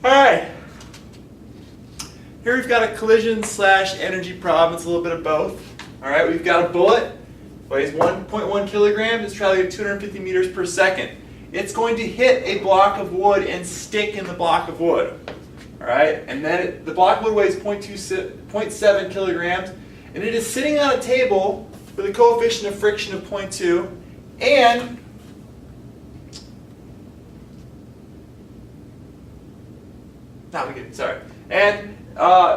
Alright, here we've got a collision slash energy problem. It's a little bit of both. Alright, we've got a bullet, weighs 1.1 kilograms, it's traveling at 250 meters per second. It's going to hit a block of wood and stick in the block of wood. Alright, and then the block of wood weighs 0.7 kilograms, and it is sitting on a table with a coefficient of friction of 0.2, and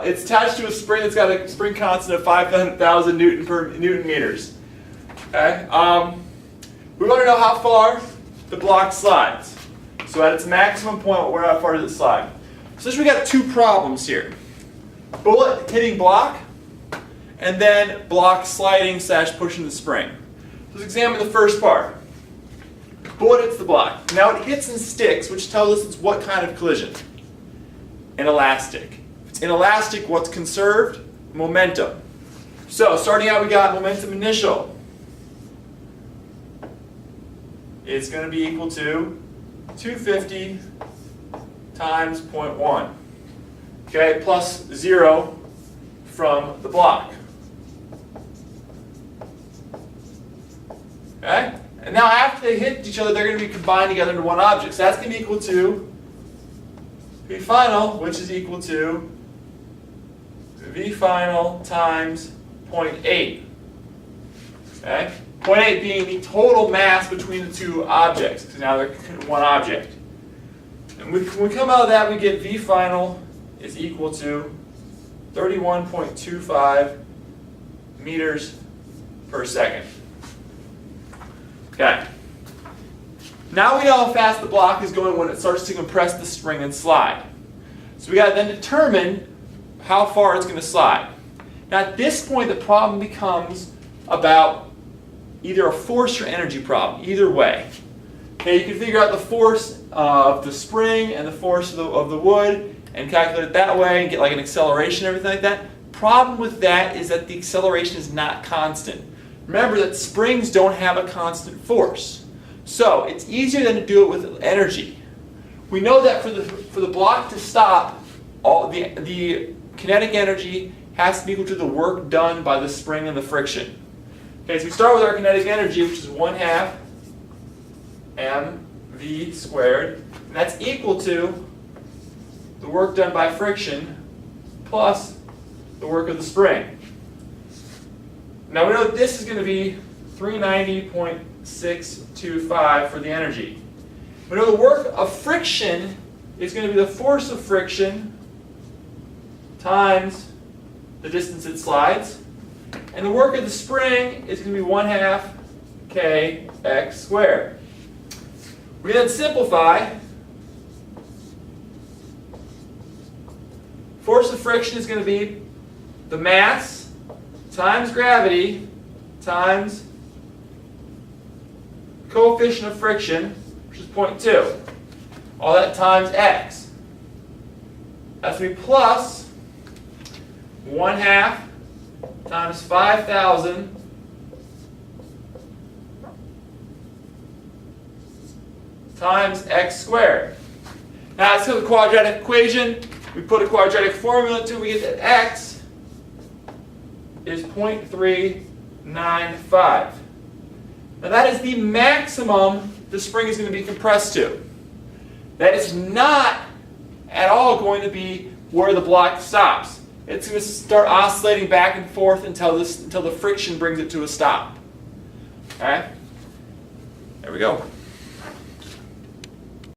it's attached to a spring that's got a spring constant of 5,000 Newton meters. Okay. We want to know how far the block slides. So at its maximum point, how far does it slide? So we got two problems here: bullet hitting block, and then block sliding slash pushing the spring. So let's examine the first part. Bullet hits the block. Now it hits and sticks, which tells us it's what kind of collision? Inelastic. If it's inelastic, what's conserved? Momentum. So starting out, we got momentum initial. It's going to be equal to 250 times 0.1. Okay, plus 0 from the block. Okay? And now after they hit each other, they're going to be combined together into one object. So that's going to be equal to V final, which is equal to V final times 0.8. Okay? 0.8 being the total mass between the two objects, because now they're one object. And when we come out of that, we get V final is equal to 31.25 meters per second. Okay. Now we know how fast the block is going when it starts to compress the spring and slide. So we got to then determine how far it's going to slide. Now at this point, the problem becomes about either a force or energy problem, either way. Okay, you can figure out the force of the spring and the force of the wood and calculate it that way and get like an acceleration and everything like that. Problem with that is that the acceleration is not constant. Remember that springs don't have a constant force. So it's easier than to do it with energy. We know that for the block to stop, all the kinetic energy has to be equal to the work done by the spring and the friction. Okay, so we start with our kinetic energy, which is 1/2 mv squared, and that's equal to the work done by friction plus the work of the spring. Now we know that this is going to be 390.625 for the energy. We know the work of friction is going to be the force of friction times the distance it slides. And the work of the spring is going to be 1/2 kx squared. We then simplify. Force of friction is going to be the mass times gravity times coefficient of friction, which is 0.2. All that times x. That's going to be plus 1/2 times 5,000 times x squared. Now let's go to the quadratic equation. We put a quadratic formula to it. We get that x is 0.395. Now that is the maximum the spring is going to be compressed to. That is not at all going to be where the block stops. It's going to start oscillating back and forth until the friction brings it to a stop. Okay? There we go.